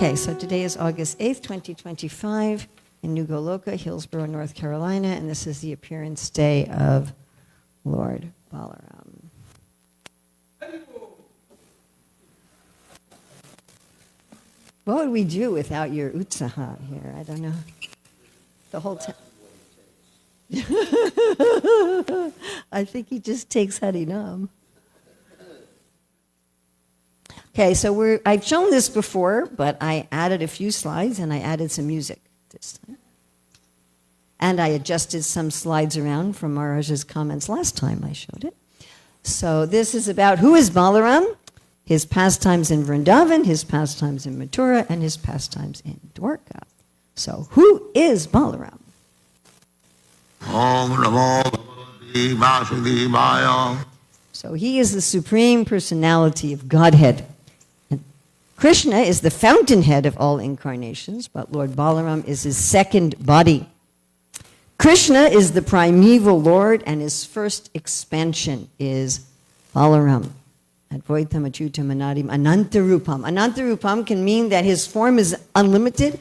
Okay, so today is August 8th, 2025 in New Goloka, Hillsborough, North Carolina, and this is the appearance day of Lord Balarama. What would we do without your utsaha here? I don't know. The whole time. I think he just takes Harinam. Okay, so I've shown this before, but I added a few slides and I added some music this time. And I adjusted some slides around from Maharaj's comments last time I showed it. So this is about who is Balarama, his pastimes in Vrindavan, his pastimes in Mathura, and his pastimes in Dwarka. So who is Balarama? Om Namo Bhagavate Vasudevaya. So he is the Supreme Personality of Godhead. And Krishna is the fountainhead of all incarnations, but Lord Balarama is his second body. Krishna is the primeval Lord, and his first expansion is Balarama. Advaitam Achyutam Anadim Anantarupam. Anantarupam can mean that his form is unlimited,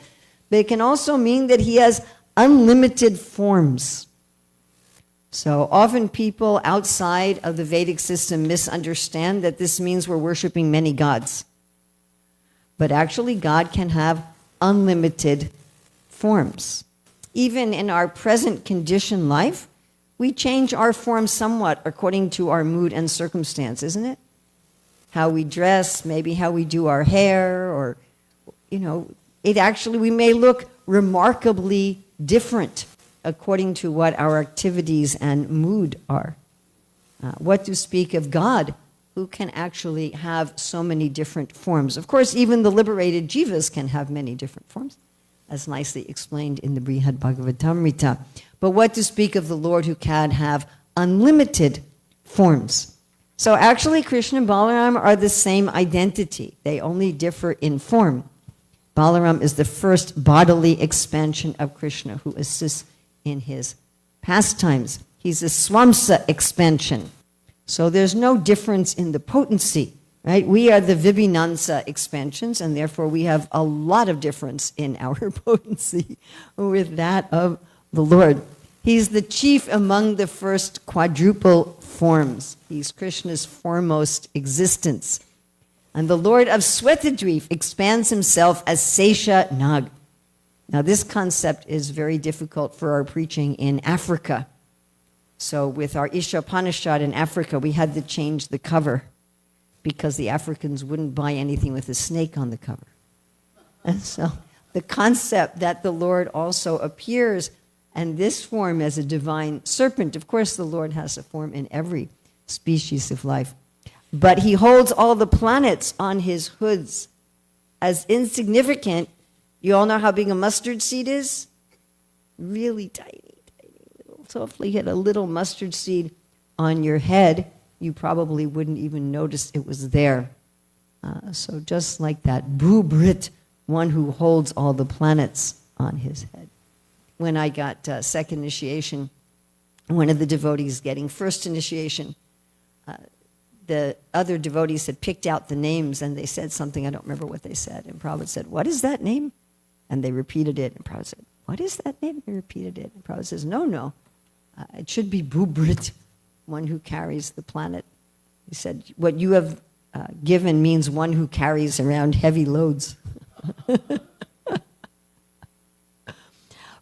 but it can also mean that he has unlimited forms. So often people outside of the Vedic system misunderstand that this means we're worshiping many gods. But actually God can have unlimited forms. Even in our present conditioned life, we change our form somewhat according to our mood and circumstance, isn't it? How we dress, maybe how we do our hair, or, we may look remarkably different according to what our activities and mood are. What to speak of God, who can actually have so many different forms. Of course, even the liberated jivas can have many different forms, as nicely explained in the Brihad Bhagavatamrita. But what to speak of the Lord who can have unlimited forms. So actually, Krishna and Balarama are the same identity. They only differ in form. Balarama is the first bodily expansion of Krishna, who assists in his pastimes. He's a Swamsa expansion. So there's no difference in the potency, right? We are the Vibhinansa expansions, and therefore we have a lot of difference in our potency with that of the Lord. He's the chief among the first quadruple forms. He's Krishna's foremost existence. And the Lord of Swetadweep expands himself as Sesha Nag. Now this concept is very difficult for our preaching in Africa. So with our Ishopanishad in Africa, we had to change the cover because the Africans wouldn't buy anything with a snake on the cover. And so the concept that the Lord also appears in this form as a divine serpent, of course the Lord has a form in every species of life, but he holds all the planets on his hoods as insignificant. You all know how big a mustard seed is? Really tiny, little. So if you had a little mustard seed on your head, you probably wouldn't even notice it was there. So just like that, Bhubrit, one who holds all the planets on his head. When I got second initiation, one of the devotees getting first initiation, the other devotees had picked out the names and they said something, I don't remember what they said. And Prabhupada said, "What is that name?" And they repeated it. And Prabhupada said, "What is that name?" They repeated it. And Prabhupada says, no. It should be Bhubrit, one who carries the planet. He said, what you have given means one who carries around heavy loads.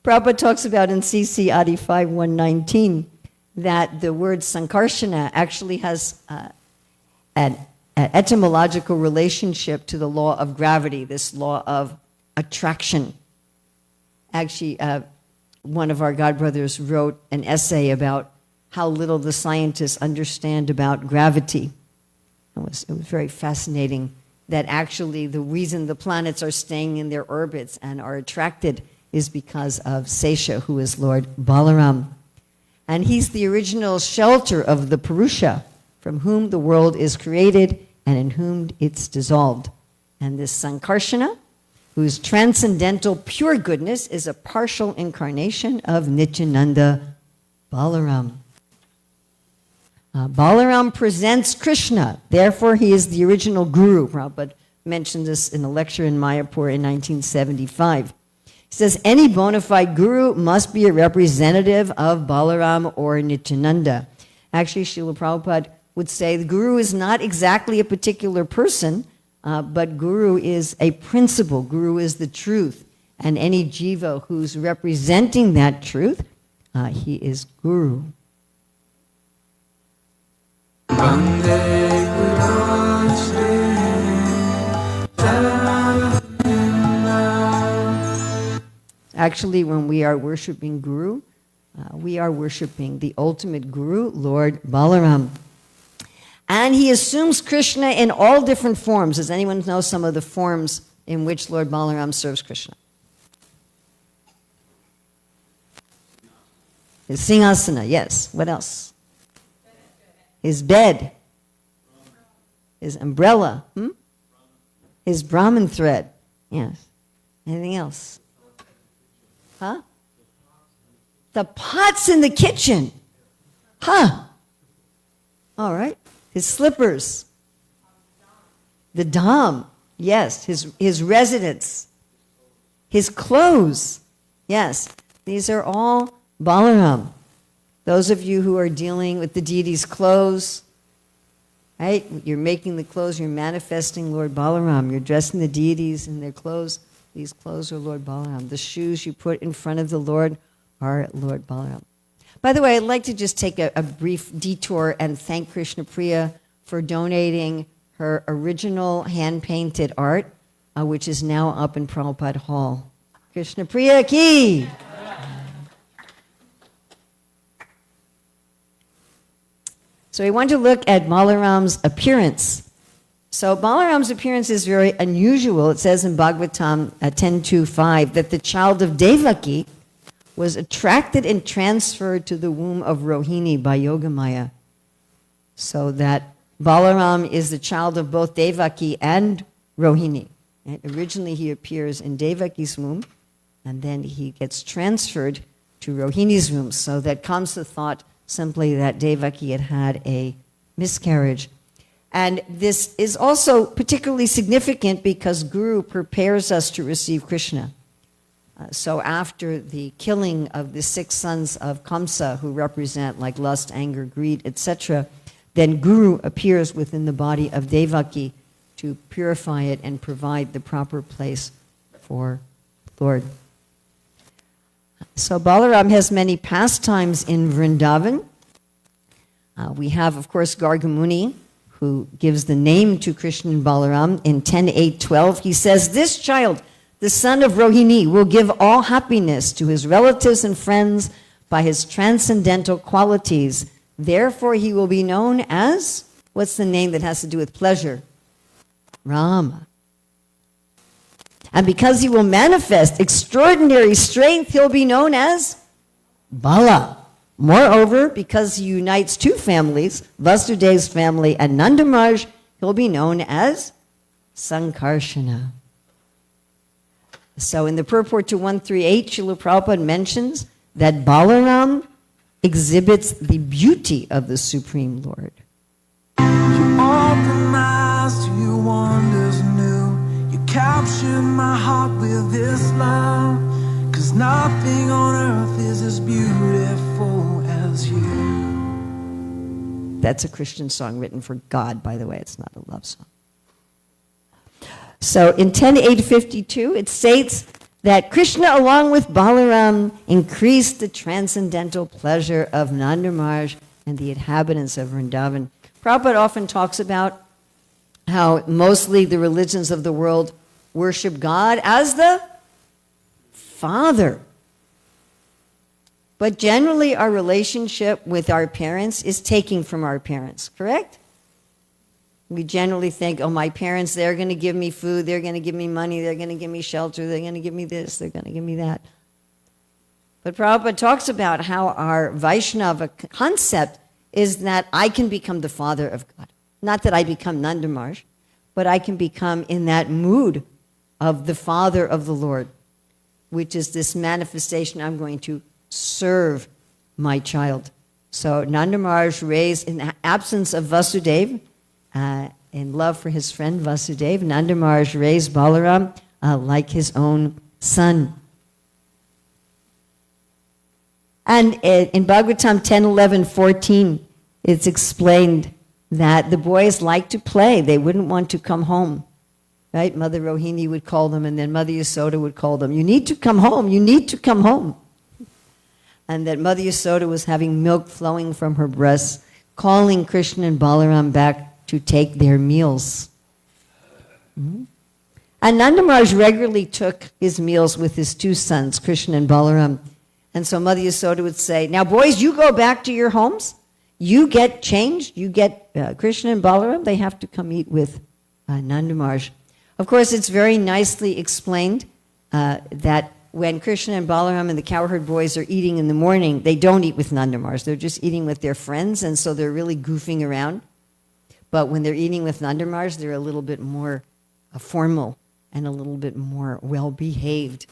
Prabhupada talks about in CC Adi 5119 that the word Sankarshana actually has an etymological relationship to the law of gravity, this law of attraction. Actually, one of our godbrothers wrote an essay about how little the scientists understand about gravity. It was very fascinating that actually the reason the planets are staying in their orbits and are attracted is because of Sesha, who is Lord Balarama. And he's the original shelter of the Purusha, from whom the world is created and in whom it's dissolved. And this Sankarshana, whose transcendental pure goodness is a partial incarnation of Nityananda Balarama. Balarama presents Krishna, therefore he is the original guru. Prabhupada mentioned this in a lecture in Mayapur in 1975. He says, any bona fide guru must be a representative of Balaram or Nityananda. Actually, Srila Prabhupada would say the guru is not exactly a particular person, but guru is a principle. Guru is the truth. And any jiva who's representing that truth, he is guru. Actually, when we are worshiping Guru, we are worshiping the ultimate Guru, Lord Balaram. And he assumes Krishna in all different forms. Does anyone know some of the forms in which Lord Balaram serves Krishna? His Singhasana, yes. What else? His bed. His umbrella. His Brahmin thread. Yes. Anything else? Huh? The pots in the kitchen. Huh. All right. His slippers. The Dham. Yes. His residence. His clothes. Yes. These are all Balaram. Those of you who are dealing with the deity's clothes, right? You're making the clothes, you're manifesting Lord Balaram. You're dressing the deities in their clothes. These clothes are Lord Balaram. The shoes you put in front of the Lord are Lord Balaram. By the way, I'd like to just take a brief detour and thank Krishna Priya for donating her original hand-painted art, which is now up in Prabhupada Hall. Krishna Priya ki! So we want to look at Balaram's appearance. So Balaram's appearance is very unusual. It says in Bhagavatam 10.2.5 that the child of Devaki was attracted and transferred to the womb of Rohini by Yogamaya. So that Balaram is the child of both Devaki and Rohini. And originally he appears in Devaki's womb, and then he gets transferred to Rohini's womb. So that comes the thought simply that Devaki had had a miscarriage. And this is also particularly significant because Guru prepares us to receive Krishna. So after the killing of the 6 sons of Kamsa, who represent like lust, anger, greed, etc., then Guru appears within the body of Devaki to purify it and provide the proper place for Lord. So Balaram has many pastimes in Vrindavan. We have, of course, Gargamuni, who gives the name to Krishna and Balaram in 10.8.12. He says, this child, the son of Rohini, will give all happiness to his relatives and friends by his transcendental qualities. Therefore, he will be known as, what's the name that has to do with pleasure? Rama. And because he will manifest extraordinary strength, he'll be known as Bala. Moreover, because he unites 2 families, Vasudev's family and Nandamaj, he'll be known as Sankarshana. So in the purport to 138, Srila Prabhupada mentions that Balaram exhibits the beauty of the Supreme Lord. You open my eyes to your wonders new. You capture my heart with this love. 'Cause nothing on earth is as beautiful as you. That's a Christian song written for God, by the way. It's not a love song. So in 10.8.52, it states that Krishna, along with Balaram, increased the transcendental pleasure of Nandamaj and the inhabitants of Vrindavan. Prabhupada often talks about how mostly the religions of the world worship God as the Father. But generally our relationship with our parents is taking from our parents, correct? We generally think, oh, my parents, they're going to give me food, they're going to give me money, they're going to give me shelter, they're going to give me this, they're going to give me that. But Prabhupada talks about how our Vaishnava concept is that I can become the father of God. Not that I become Nandamaj, but I can become in that mood of the father of the Lord, which is this manifestation, I'm going to serve my child. So Nandamaj raised in the absence of Vasudeva, in love for his friend Vasudeva, Nanda Maharaj raised Balaram like his own son. And in Bhagavatam 10, 11, 14, it's explained that the boys like to play. They wouldn't want to come home. Right? Mother Rohini would call them, and then Mother Yasoda would call them, "You need to come home, you need to come home." And that Mother Yasoda was having milk flowing from her breasts, calling Krishna and Balaram back to take their meals. Mm-hmm. And Nanda Maharaj regularly took his meals with his two sons, Krishna and Balaram. And so Mother Yasoda would say, "Now boys, you go back to your homes. You get changed. You get Krishna and Balaram. They have to come eat with Nanda Maharaj." Of course, it's very nicely explained that when Krishna and Balaram and the cowherd boys are eating in the morning, they don't eat with Nanda Maharaj. They're just eating with their friends, and so they're really goofing around. But when they're eating with Nanda Maharaj, they're a little bit more formal and a little bit more well-behaved.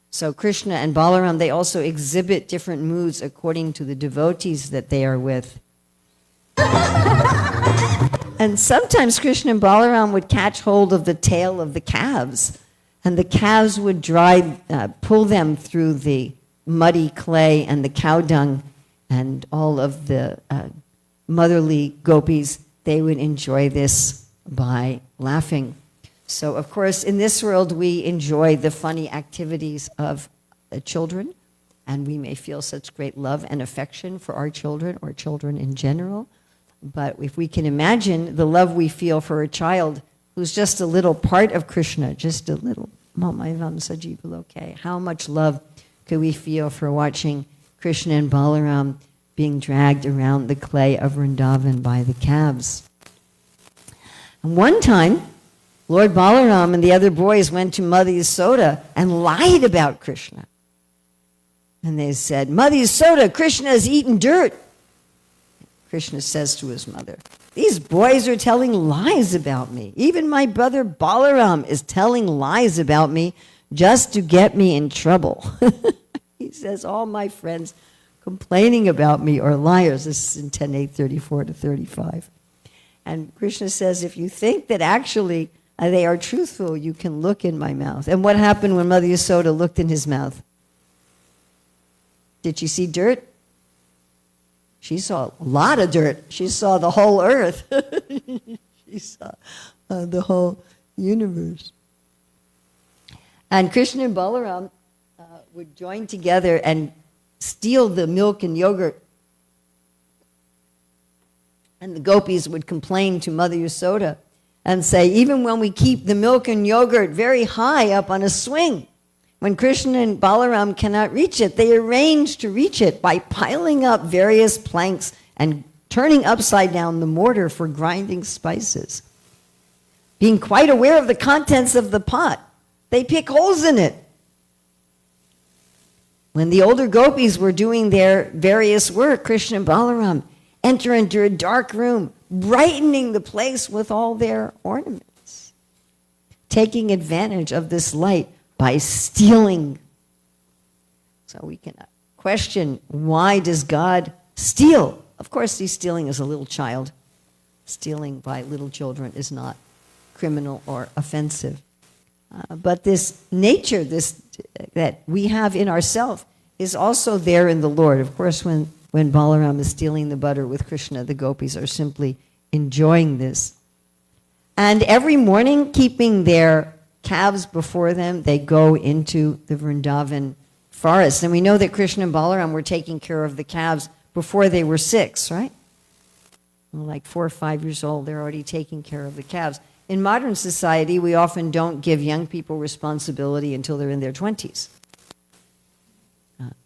So Krishna and Balaram, they also exhibit different moods according to the devotees that they are with. And sometimes Krishna and Balaram would catch hold of the tail of the calves, and the calves would pull them through the muddy clay and the cow dung, and all of the motherly gopis, they would enjoy this by laughing. So, of course, in this world, we enjoy the funny activities of the children, and we may feel such great love and affection for our children or children in general. But if we can imagine the love we feel for a child who's just a little part of Krishna, just a little, how much love could we feel for watching Krishna and Balaram being dragged around the clay of Vrindavan by the calves? And one time, Lord Balaram and the other boys went to Mother Yasoda and lied about Krishna. And they said, "Mother Yasoda, Krishna has eaten dirt." Krishna says to his mother, "These boys are telling lies about me. Even my brother Balaram is telling lies about me just to get me in trouble." He says, "All my friends complaining about me are liars." This is in 10:8:34 to 35. And Krishna says, if you think that actually they are truthful, you can look in my mouth. And what happened when Mother Yasoda looked in his mouth? Did she see dirt? She saw a lot of dirt. She saw the whole earth. She saw the whole universe. And Krishna and Balaram would join together and steal the milk and yogurt. And the gopis would complain to Mother Yasoda and say, even when we keep the milk and yogurt very high up on a swing, when Krishna and Balaram cannot reach it, they arrange to reach it by piling up various planks and turning upside down the mortar for grinding spices. Being quite aware of the contents of the pot, they pick holes in it. When the older gopis were doing their various work, Krishna and Balaram enter into a dark room, brightening the place with all their ornaments, taking advantage of this light by stealing. So we can question, why does God steal? Of course, he's stealing as a little child. Stealing by little children is not criminal or offensive. But this nature, that we have in ourselves, is also there in the Lord. Of course, when Balaram is stealing the butter with Krishna, the gopis are simply enjoying this. And every morning, keeping their calves before them, they go into the Vrindavan forest. And we know that Krishna and Balaram were taking care of the calves before they were 6, right? Like 4 or 5 years old, they're already taking care of the calves. In modern society, we often don't give young people responsibility until they're in their 20s.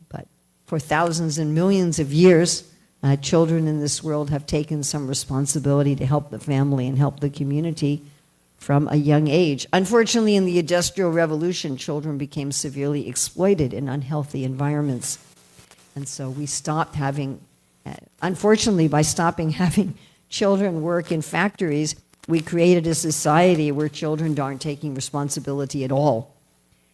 But for thousands and millions of years, children in this world have taken some responsibility to help the family and help the community from a young age. Unfortunately, in the Industrial Revolution, children became severely exploited in unhealthy environments. And so we stopped having, unfortunately, by stopping having children work in factories, we created a society where children aren't taking responsibility at all.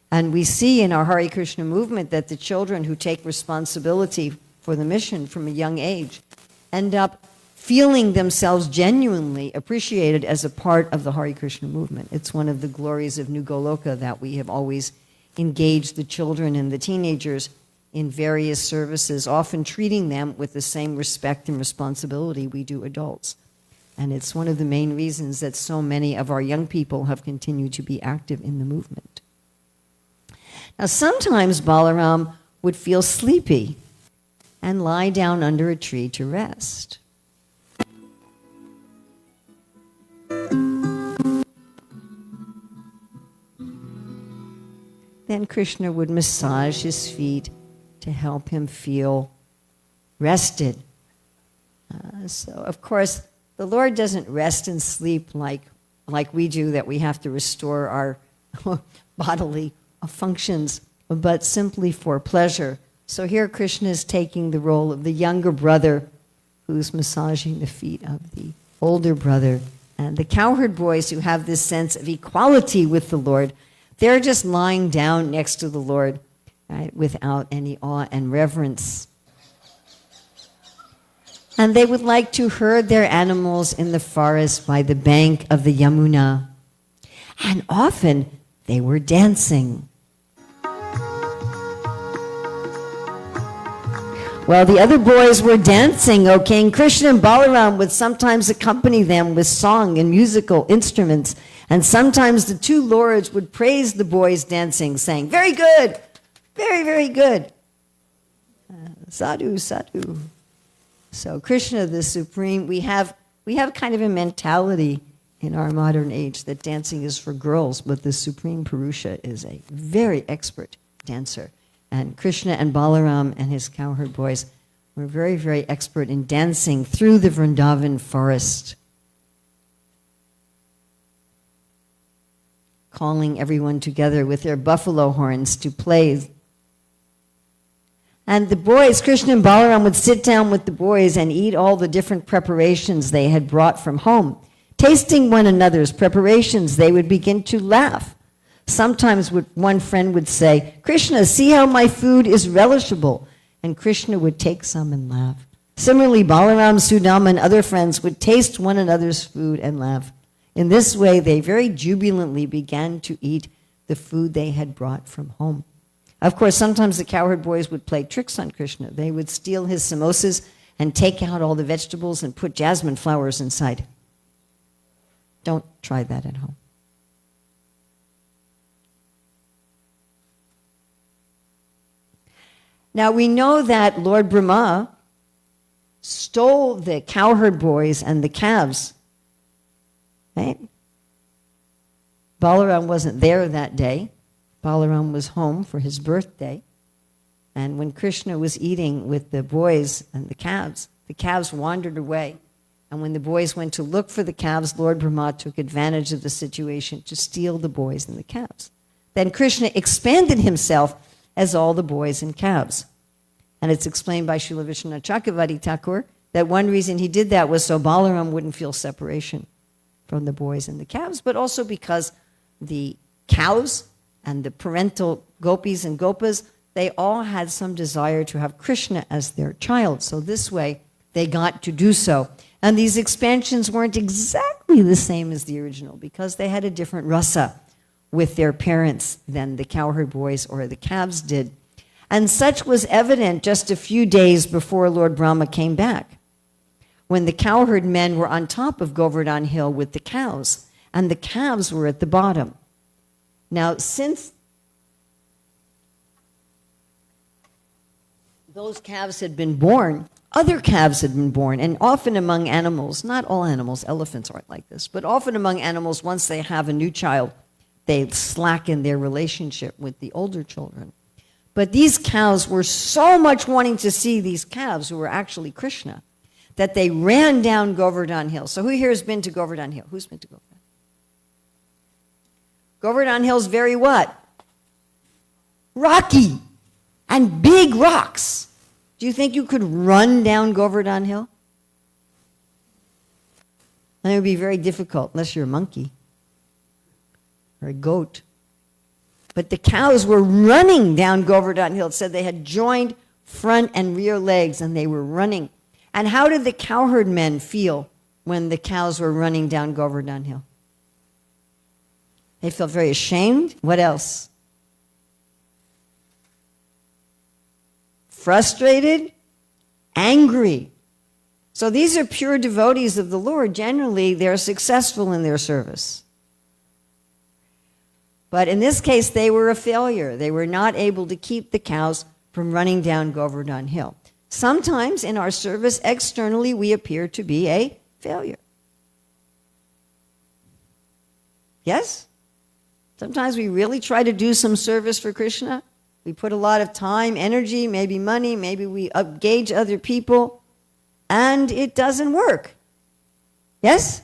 And we see in our Hare Krishna movement that the children who take responsibility for the mission from a young age end up feeling themselves genuinely appreciated as a part of the Hare Krishna movement. It's one of the glories of New Goloka that we have always engaged the children and the teenagers in various services, often treating them with the same respect and responsibility we do adults. And it's one of the main reasons that so many of our young people have continued to be active in the movement. Now, sometimes Balaram would feel sleepy and lie down under a tree to rest. Then Krishna would massage his feet to help him feel rested. So, of course, the Lord doesn't rest and sleep like we do, that we have to restore our bodily functions, but simply for pleasure. So here Krishna is taking the role of the younger brother who's massaging the feet of the older brother. And the cowherd boys, who have this sense of equality with the Lord, they're just lying down next to the Lord, right, without any awe and reverence. And they would like to herd their animals in the forest by the bank of the Yamuna. And often they were dancing. Well, the other boys were dancing, O king. Krishna and Balaram would sometimes accompany them with song and musical instruments. And sometimes the two lords would praise the boys dancing, saying, "Very good, very, very good. Sadhu, sadhu." So Krishna, the Supreme, we have kind of a mentality in our modern age that dancing is for girls, but the Supreme Purusha is a very expert dancer. And Krishna and Balaram and his cowherd boys were very, very expert in dancing through the Vrindavan forest, calling everyone together with their buffalo horns to play. And the boys, Krishna and Balaram, would sit down with the boys and eat all the different preparations they had brought from home. Tasting one another's preparations, they would begin to laugh. Sometimes one friend would say, "Krishna, see how my food is relishable." And Krishna would take some and laugh. Similarly, Balaram, Sudama, and other friends would taste one another's food and laugh. In this way, they very jubilantly began to eat the food they had brought from home. Of course, sometimes the cowherd boys would play tricks on Krishna. They would steal his samosas and take out all the vegetables and put jasmine flowers inside. Don't try that at home. Now, we know that Lord Brahma stole the cowherd boys and the calves, right? Balaram wasn't there that day. Balaram was home for his birthday. And when Krishna was eating with the boys and the calves wandered away. And when the boys went to look for the calves, Lord Brahma took advantage of the situation to steal the boys and the calves. Then Krishna expanded himself as all the boys and calves. And it's explained by Srila Vishwanath Chakravarti Thakur that one reason he did that was so Balaram wouldn't feel separation from the boys and the calves, but also because the cows and the parental gopis and gopas, they all had some desire to have Krishna as their child. So this way, they got to do so. And these expansions weren't exactly the same as the original because they had a different rasa with their parents than the cowherd boys or the calves did. And such was evident just a few days before Lord Brahma came back, when the cowherd men were on top of Govardhan Hill with the cows, and the calves were at the bottom. Now, since those calves had been born, other calves had been born, and often among animals, not all animals, elephants aren't like this, but often among animals, once they have a new child, they slacken their relationship with the older children. But these cows were so much wanting to see these calves, who were actually Krishna, that they ran down Govardhan Hill. So who here has been to Govardhan Hill? Who's been to Govardhan? Govardhan Hill's very what? Rocky and big rocks. Do you think you could run down Govardhan Hill? And it would be very difficult unless you're a monkey or a goat. But the cows were running down Govardhan Hill. It said they had joined front and rear legs, and they were running. And how did the cowherd men feel when the cows were running down Govardhan Hill? They felt very ashamed. What else? Frustrated, angry. So these are pure devotees of the Lord. Generally, they're successful in their service. But in this case, they were a failure. They were not able to keep the cows from running down Govardhan Hill. Sometimes in our service, externally, we appear to be a failure. Yes? Sometimes we really try to do some service for Krishna. We put a lot of time, energy, maybe money, maybe we engage other people, and it doesn't work. Yes?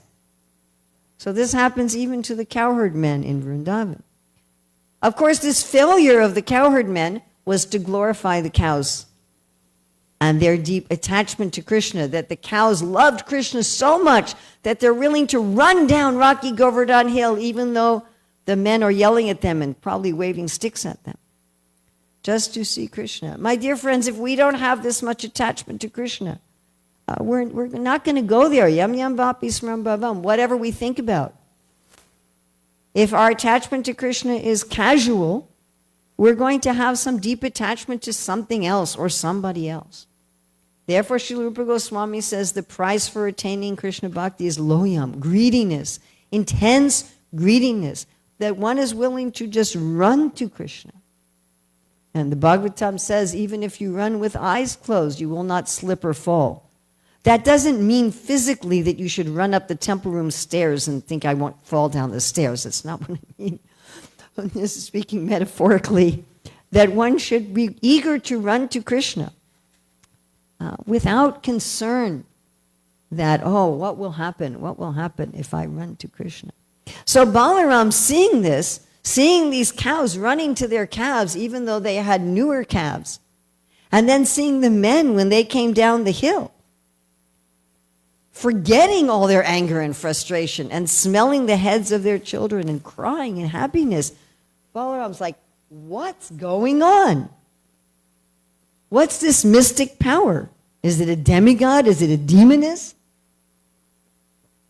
So this happens even to the cowherd men in Vrindavan. Of course, this failure of the cowherd men was to glorify the cows and their deep attachment to Krishna, that the cows loved Krishna so much that they're willing to run down rocky Govardhan Hill even though the men are yelling at them and probably waving sticks at them, just to see Krishna. My dear friends, if we don't have this much attachment to Krishna, we're not going to go there. Yam yam vapi smram bhavam, whatever we think about. If our attachment to Krishna is casual, we're going to have some deep attachment to something else or somebody else. Therefore, Srila Rupa Goswami says the price for attaining Krishna Bhakti is loyam, greediness, intense greediness, that one is willing to just run to Krishna. And the Bhagavatam says, even if you run with eyes closed, you will not slip or fall. That doesn't mean physically that you should run up the temple room stairs and think I won't fall down the stairs. That's not what I mean. This is speaking metaphorically, that one should be eager to run to Krishna without concern that, oh, what will happen? What will happen if I run to Krishna? So Balaram, seeing this, seeing these cows running to their calves, even though they had newer calves, and then seeing the men when they came down the hill, forgetting all their anger and frustration and smelling the heads of their children and crying in happiness, Balaram's like, what's going on? What's this mystic power? Is it a demigod? Is it a demoness?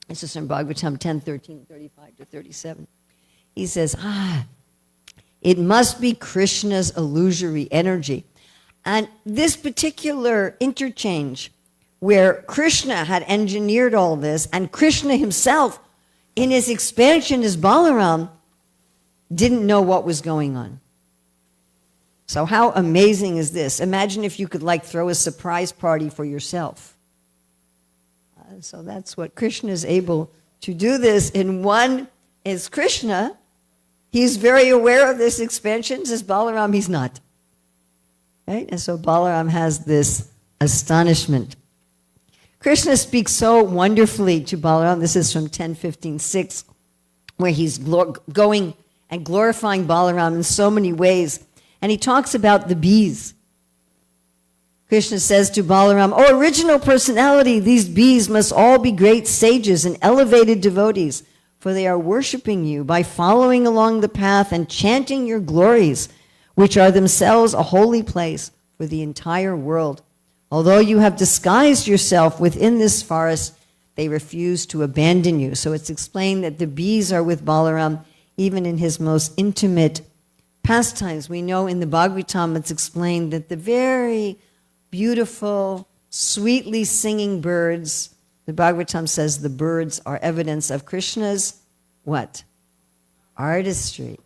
This is from Bhagavatam 10, 13, 35 to 37. He says, it must be Krishna's illusory energy. And this particular interchange where Krishna had engineered all this, and Krishna himself, in his expansion as Balaram, didn't know what was going on. So how amazing is this? Imagine if you could throw a surprise party for yourself. So that's what Krishna is able to do this. In one is Krishna. He's very aware of this expansion. As Balaram, he's not. Right? And so Balaram has this astonishment. Krishna speaks so wonderfully to Balaram. This is from 10:15:6, where he's going and glorifying Balaram in so many ways. And he talks about the bees. Krishna says to Balaram, "O original personality, these bees must all be great sages and elevated devotees, for they are worshiping you by following along the path and chanting your glories, which are themselves a holy place for the entire world. Although you have disguised yourself within this forest, they refuse to abandon you." So it's explained that the bees are with Balaram even in his most intimate pastimes. We know in the Bhagavatam it's explained that the very beautiful, sweetly singing birds, the Bhagavatam says the birds are evidence of Krishna's what? Artistry.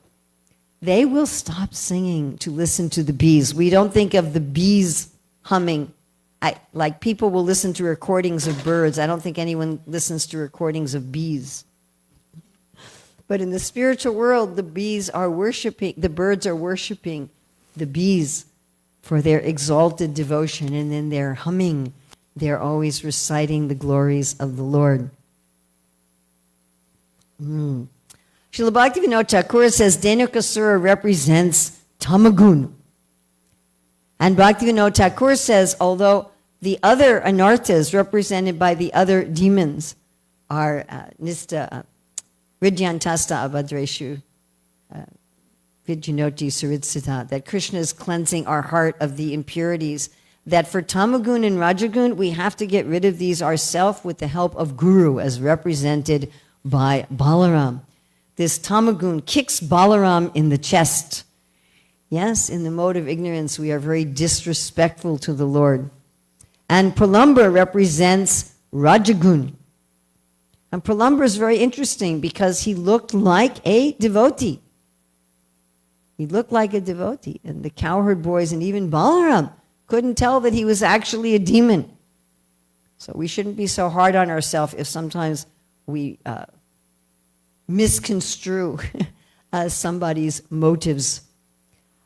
They will stop singing to listen to the bees. We don't think of the bees humming. Like people will listen to recordings of birds. I don't think anyone listens to recordings of bees. But in the spiritual world, the birds are worshiping the bees for their exalted devotion, and then they're humming. They're always reciting the glories of the Lord. Srila Bhaktivinoda Thakur says Dhenukasura represents Tamagun. And Bhaktivinoda Thakur says, although the other anarthas represented by the other demons are Nista, Ridyantasta Abhadreshu, Vidyanoti Suridsita, that Krishna is cleansing our heart of the impurities that for Tamagun and Rajagun, we have to get rid of these ourselves with the help of Guru, as represented by Balaram. This Tamagun kicks Balaram in the chest. Yes, in the mode of ignorance, we are very disrespectful to the Lord. And Pralamba represents Rajagun. And Pralamba is very interesting because he looked like a devotee. He looked like a devotee. And the cowherd boys and even Balaram couldn't tell that he was actually a demon. So we shouldn't be so hard on ourselves if sometimes we misconstrue somebody's motives.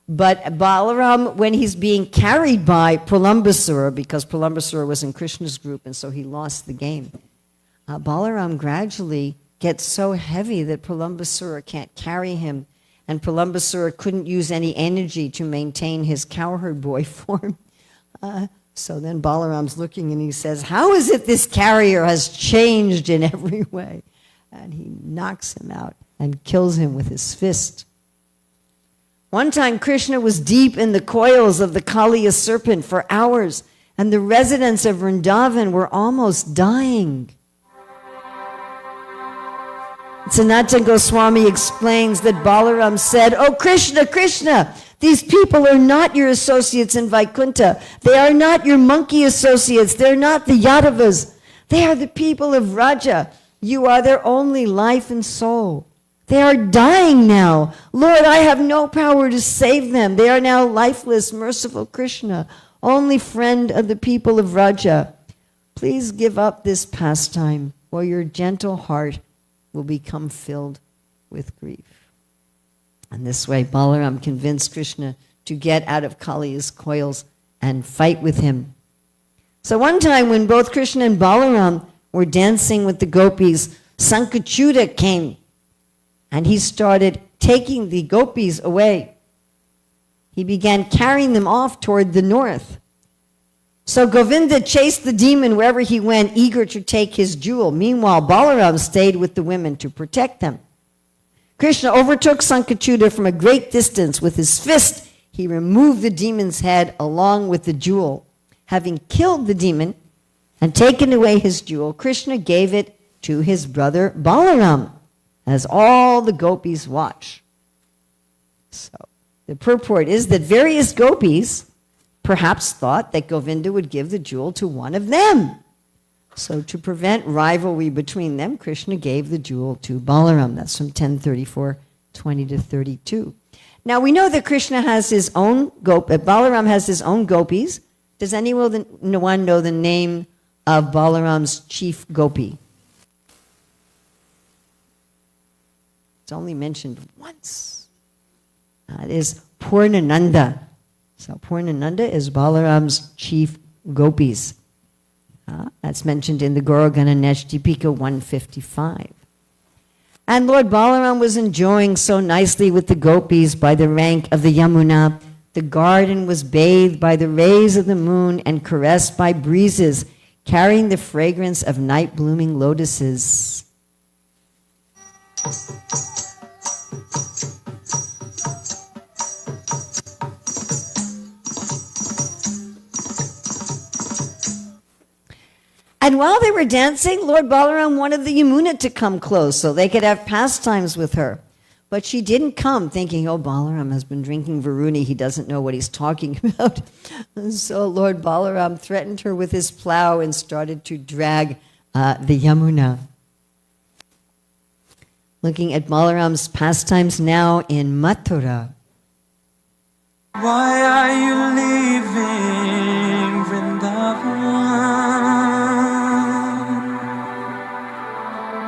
But Balaram, when he's being carried by Pralambasura, because Pralambasura was in Krishna's group and so he lost the game, Balaram gradually gets so heavy that Pralambasura can't carry him, and Pralambasura couldn't use any energy to maintain his cowherd boy form. So then Balaram's looking and he says, how is it this carrier has changed in every way? And he knocks him out and kills him with his fist. One time Krishna was deep in the coils of the Kaliya serpent for hours, and the residents of Vrindavan were almost dying. Sanatana Goswami explains that Balaram said, "Oh Krishna, Krishna, these people are not your associates in Vaikuntha. They are not your monkey associates. They're not the Yadavas. They are the people of Raja. You are their only life and soul. They are dying now. Lord, I have no power to save them. They are now lifeless, merciful Krishna, only friend of the people of Raja. Please give up this pastime, or your gentle heart will become filled with grief." And this way, Balaram convinced Krishna to get out of Kali's coils and fight with him. So one time when both Krishna and Balaram were dancing with the gopis, Sankachuta came and he started taking the gopis away. He began carrying them off toward the north. So Govinda chased the demon wherever he went, eager to take his jewel. Meanwhile, Balaram stayed with the women to protect them. Krishna overtook Sankachuta from a great distance. With his fist, he removed the demon's head along with the jewel. Having killed the demon and taken away his jewel, Krishna gave it to his brother Balaram, as all the gopis watch. So the purport is that various gopis perhaps thought that Govinda would give the jewel to one of them. So to prevent rivalry between them, Krishna gave the jewel to Balaram. That's from 10:34:20 to 32. Now we know that Krishna has his own Balaram has his own gopis. Does anyone know the name of Balaram's chief gopi? It's only mentioned once. It is Purnananda. So Purnananda is Balaram's chief gopis. That's mentioned in the Gauragana Neshtipika 155. And Lord Balaram was enjoying so nicely with the gopis by the bank of the Yamuna. The garden was bathed by the rays of the moon and caressed by breezes, carrying the fragrance of night-blooming lotuses. And while they were dancing, Lord Balaram wanted the Yamuna to come close so they could have pastimes with her. But she didn't come, thinking, oh, Balaram has been drinking Varuni. He doesn't know what he's talking about. And so Lord Balaram threatened her with his plow and started to drag the Yamuna. Looking at Balaram's pastimes now in Mathura. Why are you leaving Vrindavan?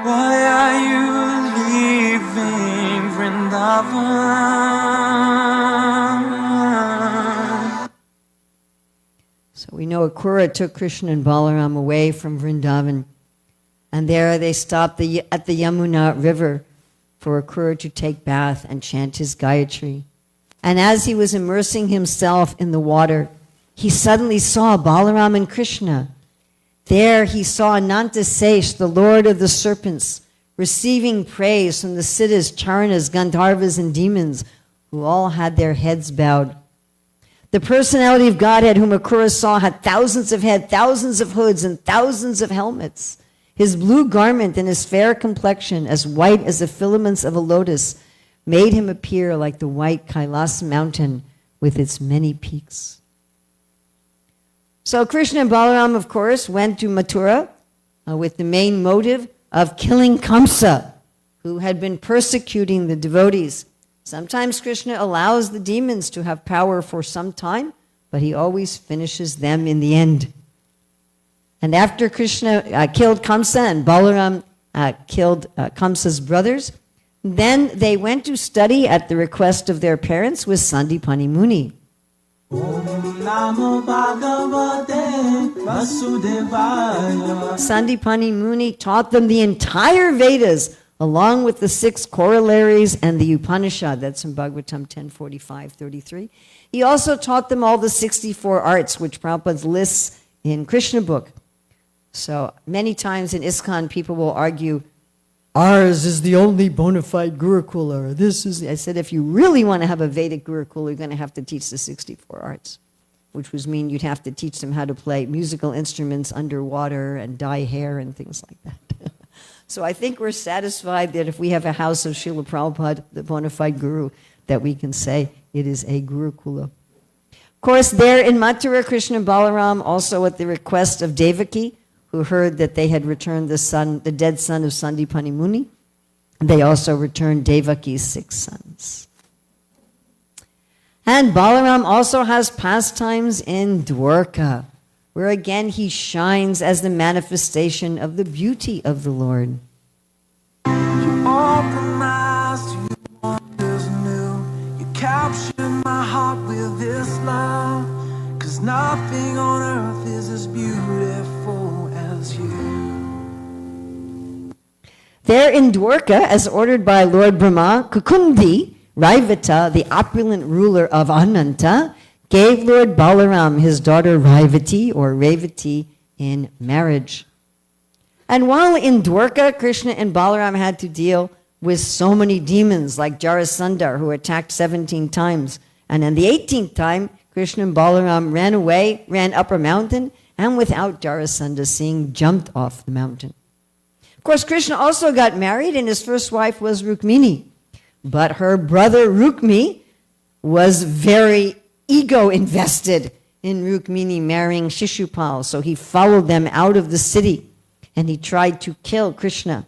Why are you leaving Vrindavan? So we know Akrura took Krishna and Balaram away from Vrindavan, and there they stopped at the Yamuna river for Akrura to take bath and chant his Gayatri. And as he was immersing himself in the water, he suddenly saw Balaram and Krishna. There he saw Anantasesh, the lord of the serpents, receiving praise from the Siddhas, Charanas, Gandharvas, and demons, who all had their heads bowed. The personality of Godhead, whom Akura saw, had thousands of heads, thousands of hoods, and thousands of helmets. His blue garment and his fair complexion, as white as the filaments of a lotus, made him appear like the white Kailas mountain with its many peaks. So Krishna and Balaram, of course, went to Mathura with the main motive of killing Kamsa, who had been persecuting the devotees. Sometimes Krishna allows the demons to have power for some time, but he always finishes them in the end. And after Krishna killed Kamsa and Balaram killed Kamsa's brothers, then they went to study at the request of their parents with Sandipani Muni. Sandipani Muni taught them the entire Vedas, along with the 6 corollaries and the Upanishad. That's in Bhagavatam 10:45-33. He also taught them all the 64 arts, which Prabhupada lists in Krishna book. So many times in ISKCON, people will argue, ours is the only bona fide Gurukula, or this is... I said, if you really want to have a Vedic Gurukula, you're going to have to teach the 64 arts, which would mean you'd have to teach them how to play musical instruments underwater and dye hair and things like that. So I think we're satisfied that if we have a house of Srila Prabhupada, the bona fide Guru, that we can say it is a Gurukula. Of course, there in Mathura, Krishna and Balaram, also at the request of Devaki, who heard that they had returned the dead son of Sandipani Muni, they also returned Devaki's 6 sons. And Balaram also has pastimes in Dwarka, where again he shines as the manifestation of the beauty of the Lord. You open my eyes to your wonders new. You capture my heart with this love. 'Cause nothing on earth is as beautiful as you. There in Dwarka, as ordered by Lord Brahma, Kukundi, Raivata, the opulent ruler of Ananta, gave Lord Balaram his daughter Raivati, or Revati, in marriage. And while in Dwarka, Krishna and Balaram had to deal with so many demons like Jarasandha, who attacked 17 times. And on the 18th time, Krishna and Balaram ran away, ran up a mountain, and without Jarasandha seeing, jumped off the mountain. Of course, Krishna also got married, and his first wife was Rukmini. But her brother Rukmi was very ego-invested in Rukmini marrying Shishupal, so he followed them out of the city, and he tried to kill Krishna.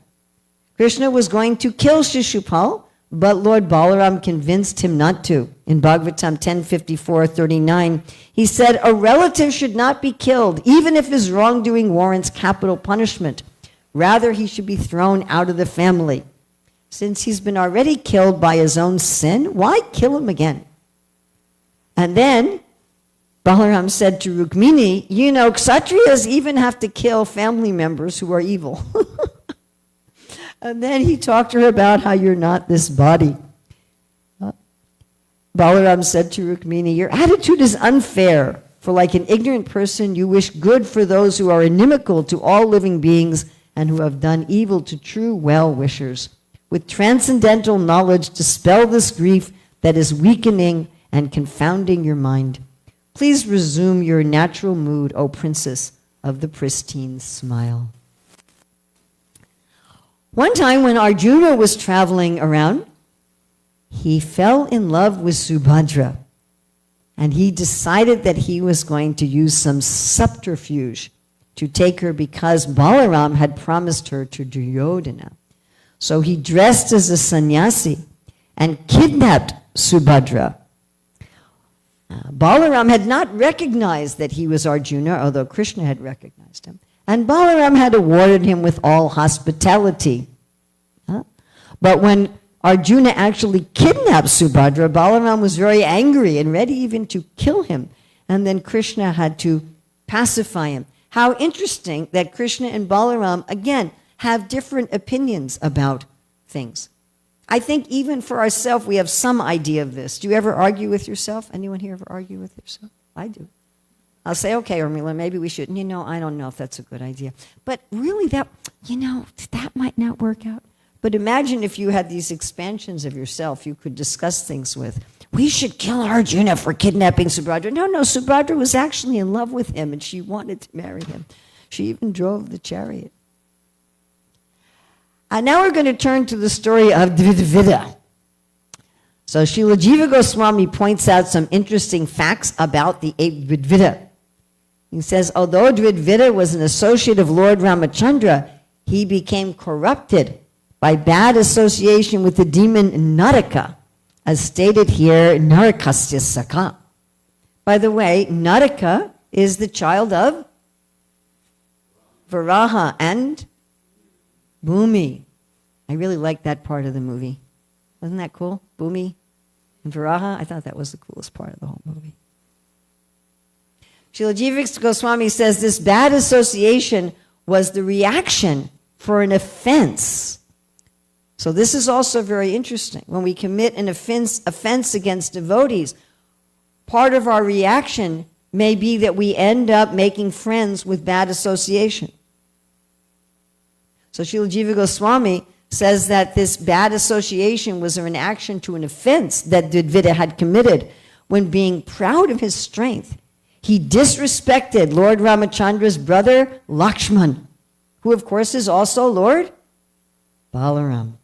Krishna was going to kill Shishupal, but Lord Balaram convinced him not to. In Bhagavatam 10:54-39, he said, a relative should not be killed, even if his wrongdoing warrants capital punishment. Rather, he should be thrown out of the family. Since he's been already killed by his own sin, why kill him again? And then Balaram said to Rukmini, you know, Kshatriyas even have to kill family members who are evil. And then he talked to her about how you're not this body. Balaram said to Rukmini, your attitude is unfair, for like an ignorant person, you wish good for those who are inimical to all living beings and who have done evil to true well-wishers. With transcendental knowledge, dispel this grief that is weakening and confounding your mind. Please resume your natural mood, O princess of the pristine smile. One time when Arjuna was traveling around, he fell in love with Subhadra, and he decided that he was going to use some subterfuge to take her because Balaram had promised her to Duryodhana. So he dressed as a sannyasi and kidnapped Subhadra. Balaram had not recognized that he was Arjuna, although Krishna had recognized him. And Balaram had awarded him with all hospitality. But when Arjuna actually kidnapped Subhadra, Balaram was very angry and ready even to kill him. And then Krishna had to pacify him. How interesting that Krishna and Balaram, again, have different opinions about things. I think even for ourselves, we have some idea of this. Do you ever argue with yourself? Anyone here ever argue with yourself? I do. I'll say, okay, Urmila, maybe we shouldn't. You know, I don't know if that's a good idea. But really, that might not work out. But imagine if you had these expansions of yourself you could discuss things with. we should kill Arjuna for kidnapping Subhadra. No, Subhadra was actually in love with him and she wanted to marry him. She even drove the chariot. And now we're going to turn to the story of Dvidvida. So Srila Jiva Goswami points out some interesting facts about the ape Dvidvida. He says, although Dvidvida was an associate of Lord Ramachandra, he became corrupted by bad association with the demon Naraka, as stated here, Narakasya Saka. By the way, Naraka is the child of Varaha and Bhumi. I really liked that part of the movie. Wasn't that cool? Bhumi and Varaha. I thought that was the coolest part of the whole movie. Srila Jiva Goswami says this bad association was the reaction for an offense. So this is also very interesting. When we commit an offense against devotees, part of our reaction may be that we end up making friends with bad association. So Srila Jiva Goswami says that this bad association was a reaction to an offense that Dvidvida had committed when, being proud of his strength, he disrespected Lord Ramachandra's brother Lakshman, who of course is also Lord Balaram.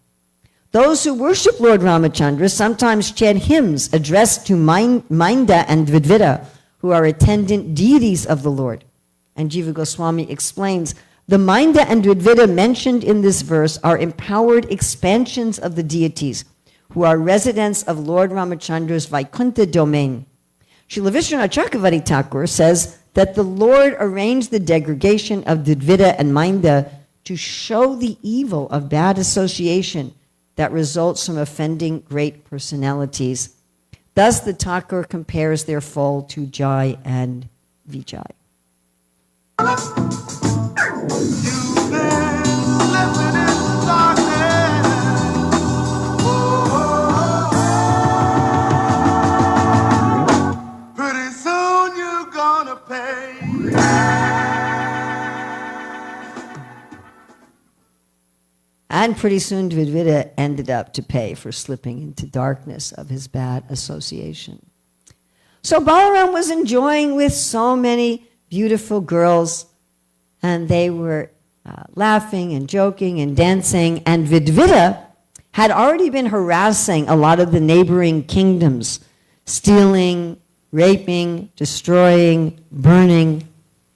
Those who worship Lord Ramachandra sometimes chant hymns addressed to Mainda and Dvidvida, who are attendant deities of the Lord. And Jiva Goswami explains, the Mainda and Dvidvida mentioned in this verse are empowered expansions of the deities, who are residents of Lord Ramachandra's Vaikuntha domain. Srila Vishwanath Chakravarti Thakur says that the Lord arranged the degradation of Dvidvida and Mainda to show the evil of bad association that results from offending great personalities. Thus, the Thakur compares their fall to Jai and Vijay. You've been living in the darkness. Pretty soon you're gonna pay. And pretty soon Dvidvida ended up to pay for slipping into darkness of his bad association. So Balaram was enjoying with so many beautiful girls, and they were laughing and joking and dancing, and Dvidvida had already been harassing a lot of the neighboring kingdoms, stealing, raping, destroying, burning,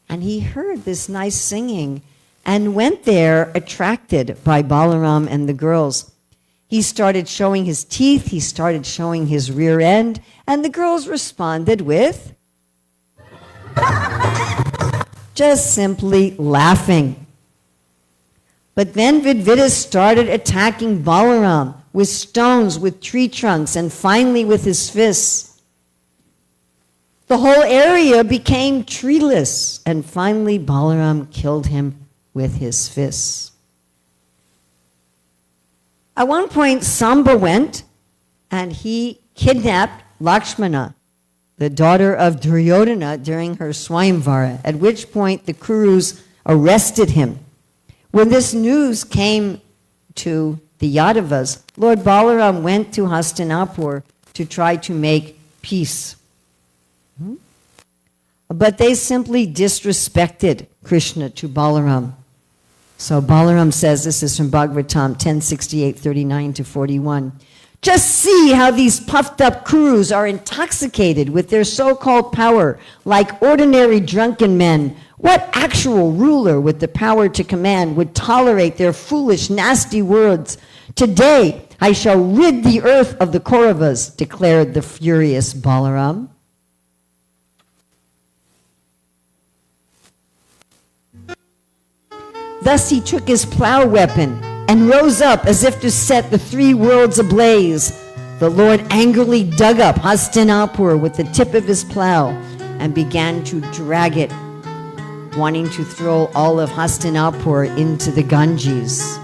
and he heard this nice singing and went there attracted by Balaram and the girls. He started showing his teeth, he started showing his rear end, and the girls responded with just simply laughing. But then Dvidvida started attacking Balaram with stones, with tree trunks, and finally with his fists. The whole area became treeless, and finally Balaram killed him with his fists. At one point, Samba went and he kidnapped Lakshmana, the daughter of Duryodhana, during her Swayamvara, at which point the Kurus arrested him. When this news came to the Yadavas, Lord Balaram went to Hastinapur to try to make peace. But they simply disrespected Krishna to Balaram. So Balaram says, this is from Bhagavatam 10:68, 39 to 41. Just see how these puffed up Kurus are intoxicated with their so-called power, like ordinary drunken men. What actual ruler with the power to command would tolerate their foolish, nasty words? Today I shall rid the earth of the Kauravas, declared the furious Balaram. Thus he took his plow weapon and rose up as if to set the three worlds ablaze. The Lord angrily dug up Hastinapur with the tip of his plow and began to drag it, wanting to throw all of Hastinapur into the Ganges.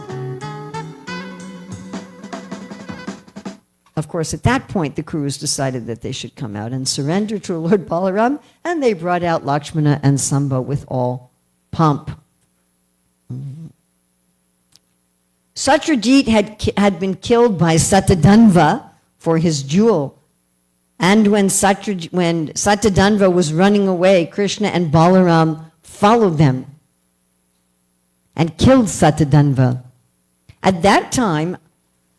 Of course, at that point, the Kurus decided that they should come out and surrender to Lord Balaram, and they brought out Lakshmana and Samba with all pomp. Satyajit had been killed by Satadanva for his jewel, And when Satyadanva was running away, Krishna and Balaram followed them and killed Satyadanva. At that time,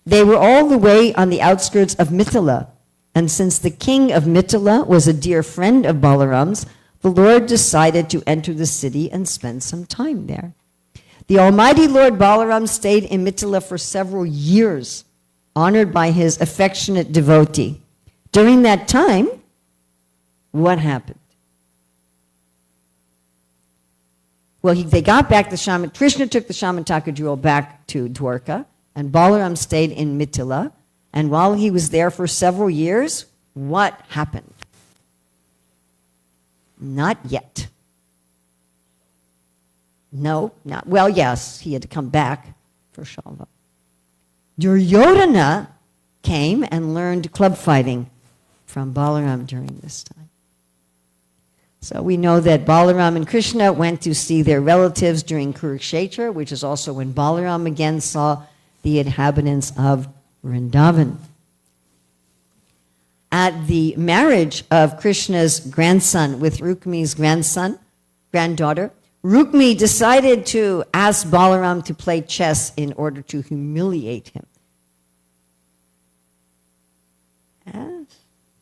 they were all the way on the outskirts of Mithila. And since the king of Mithila was a dear friend of Balaram's, the Lord decided to enter the city and spend some time there. The Almighty Lord Balaram stayed in Mithila for several years, honored by his affectionate devotee. During that time, what happened? Well, they got back Krishna took the Shamataka jewel back to Dwarka, and Balaram stayed in Mithila. And while he was there for several years, what happened? Not yet. No, not, well, yes, he had to come back for Shalva. Duryodhana came and learned club fighting from Balaram during this time. So we know that Balaram and Krishna went to see their relatives during Kurukshetra, which is also when Balaram again saw the inhabitants of Vrindavan. At the marriage of Krishna's grandson with Rukmi's granddaughter, Rukmi decided to ask Balaram to play chess in order to humiliate him. Yes.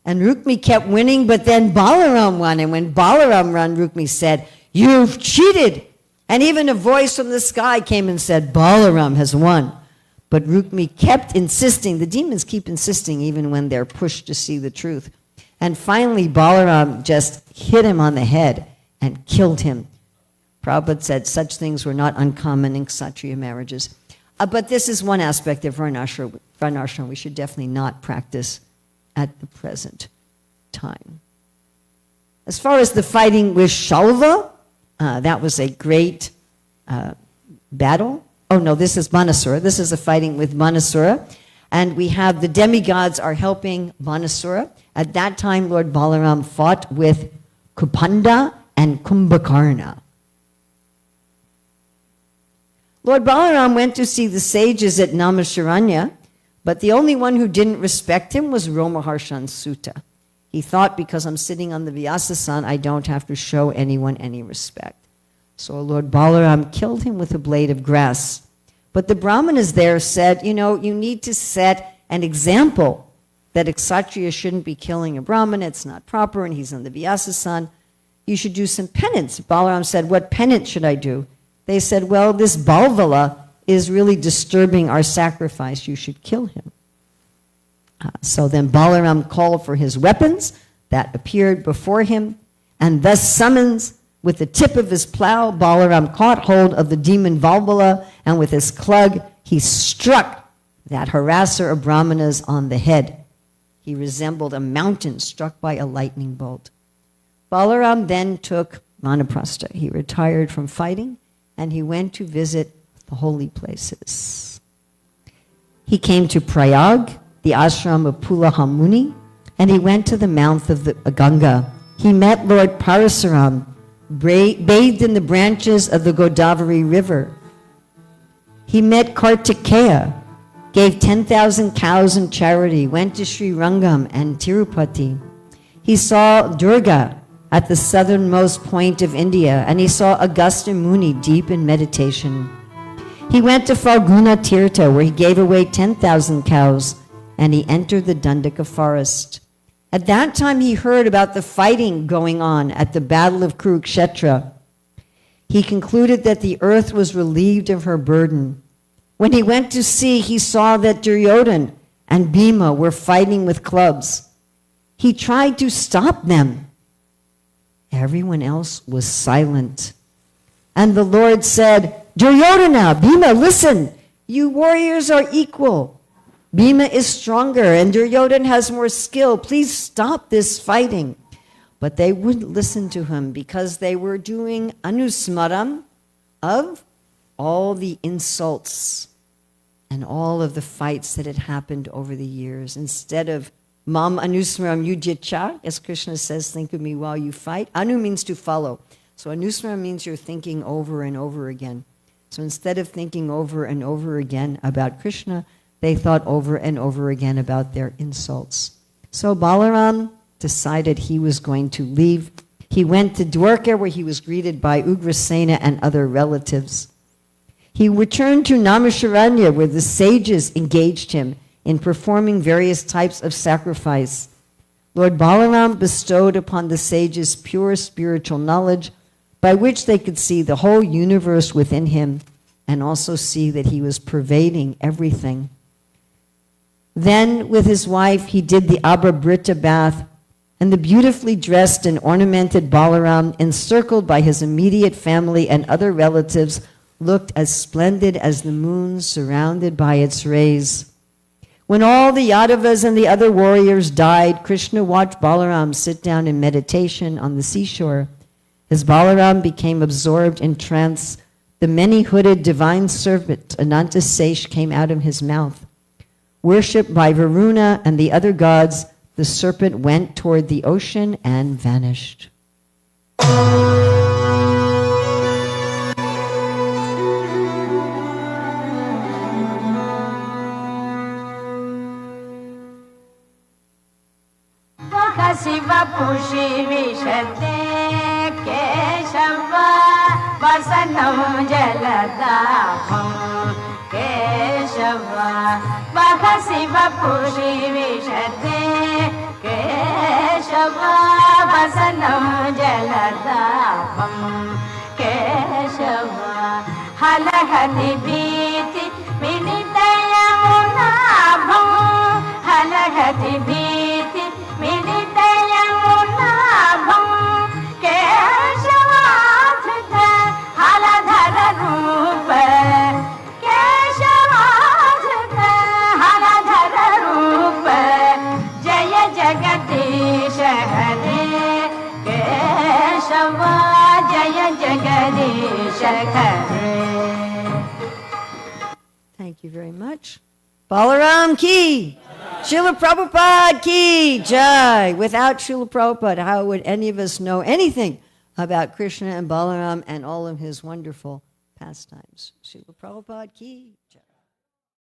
And Rukmi kept winning, but then Balaram won. And when Balaram won, Rukmi said, "You've cheated." And even a voice from the sky came and said, "Balaram has won." But Rukmi kept insisting. The demons keep insisting even when they're pushed to see the truth. And finally, Balaram just hit him on the head and killed him. Prabhupada said such things were not uncommon in Kshatriya marriages. But this is one aspect of Varnashram we should definitely not practice at the present time. As far as the fighting with Shalva, that was a great battle. Oh no, this is Manasura. This is a fighting with Manasura. And we have the demigods are helping Manasura. At that time, Lord Balaram fought with Kupanda and Kumbhakarna. Lord Balaram went to see the sages at Namasharanya, but the only one who didn't respect him was Romaharshan Sutta. He thought, because I'm sitting on the Vyasasan, I don't have to show anyone any respect. So Lord Balaram killed him with a blade of grass. But the Brahmanas there said, you know, you need to set an example that a Kshatriya shouldn't be killing a Brahmana, it's not proper, and he's on the Vyasasan. You should do some penance. Balaram said, what penance should I do? They said, well, this Balvala is really disturbing our sacrifice. You should kill him. So then Balaram called for his weapons that appeared before him, and thus summons with the tip of his plow, Balaram caught hold of the demon Valvala, and with his club, he struck that harasser of Brahmanas on the head. He resembled a mountain struck by a lightning bolt. Balaram then took Vanaprastha. He retired from fighting, and he went to visit the holy places. He came to Prayag, the ashram of Pulahamuni, and he went to the mouth of the Ganga. He met Lord Parasuram, bathed in the branches of the Godavari River. He met Kartikeya, gave 10,000 cows in charity, went to Sri Rangam and Tirupati. He saw Durga at the southernmost point of India, and he saw Agastya Muni deep in meditation. He went to Falguna Tirtha, where he gave away 10,000 cows, and he entered the Dandaka forest. At that time, he heard about the fighting going on at the Battle of Kurukshetra. He concluded that the earth was relieved of her burden. When he went to see, he saw that Duryodhana and Bhima were fighting with clubs. He tried to stop them. Everyone else was silent. And the Lord said, Duryodhana, Bhima, listen, you warriors are equal. Bhima is stronger and Duryodhana has more skill. Please stop this fighting. But they wouldn't listen to him because they were doing anusmaram of all the insults and all of the fights that had happened over the years. Instead of mam anusmaram yudhyacha, as Krishna says, think of me while you fight. Anu means to follow. So anusmaram means you're thinking over and over again. So instead of thinking over and over again about Krishna, they thought over and over again about their insults. So Balaram decided he was going to leave. He went to Dwarka, where he was greeted by Ugrasena and other relatives. He returned to Naimisharanya, where the sages engaged him in performing various types of sacrifice. Lord Balaram bestowed upon the sages pure spiritual knowledge by which they could see the whole universe within him and also see that he was pervading everything. Then, with his wife, he did the Abhabrita bath, and the beautifully dressed and ornamented Balaram, encircled by his immediate family and other relatives, looked as splendid as the moon surrounded by its rays. When all the Yadavas and the other warriors died, Krishna watched Balaram sit down in meditation on the seashore. As Balaram became absorbed in trance, the many-hooded divine serpent Anantasesh came out of his mouth. Worshipped by Varuna and the other gods, the serpent went toward the ocean and vanished. Shiva Pushi Vishate Keshava Vasanam Jaladaham Keshava Baka Shiva Pushi Vishate Keshava Vasanam Jaladaham Keshava Halahani Biti Minitaya Munabham Halahani Biti Minitaya Munabham Keshavathrita Haladhara Rupa Keshavathrita Haladhara Rupa Jaya Jagadisha Hare Keshava Jaya Jagadisha Hare. Thank you very much. Balaram ki! Srila Prabhupada ki jai. Without Srila Prabhupada, how would any of us know anything about Krishna and Balaram and all of his wonderful pastimes? Srila Prabhupada ki jai.